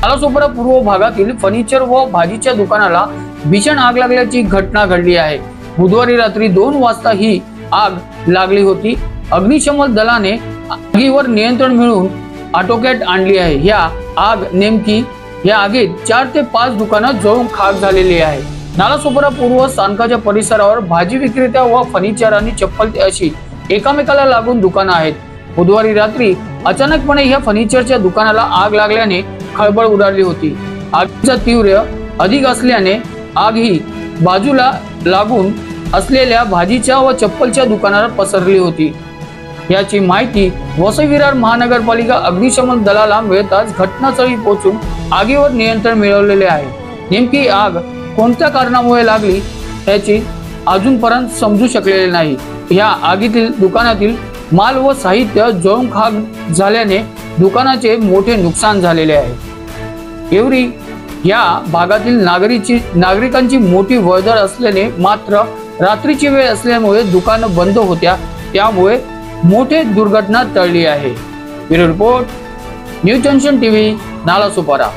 नालासोपारा पूर्व भागातील फर्निचर व भाजीच्या दुकानाला भीषण आग लागल्याची घटना घडली आहे। बुधवारी रात्री 2 वाजता ही आग लागली होती। अग्निशमन दलाने आगीवर नियंत्रण मिळवून आटोक्यात आणली आहे। या आगीत 4 ते 5 दुकानं जळून खाक झालेली आहे। नालासोपारा पूर्व स्थानकाच्या परिसरावर भाजी विक्रेत्या व फर्निचर आणि चप्पल अशी एकामेकाला लागून दुकानं आहेत। बुधवारी रात्री अचानकपणे या फर्निचरच्या दुकानाला आग लागल्याने खळबळ उडाली होती। आगीचा तीव्र अधिक असल्याने आग ही बाजूला लागून असलेल्या भाजीच्या व चप्पलच्या दुकानावर पसरली होती। याची माहिती वसई विरार महानगरपालिका अग्निशमन दलाला मिळताच घटनास्थळी पोहोचून आगीवर नियंत्रण मिळवलेले आहे। नेमकी आग कोणत्या कारणामुळे लागली याची अजूनपर्यंत समजू शकलेले नाही। या आगीतील दुकानातील माल व साहित्य जळून खाक झाल्याने दुकानाचे मोठे नुकसान झालेले आहे। एवढी या भागातील नागरिकांची मोठी वर्दळ असल्याने मात्र रात्रीची वेळ असल्यामुळे दुकानं बंद होत्या, त्यामुळे मोठी दुर्घटना टळली आहे। Bureau report, news junction TV, Nalasopara.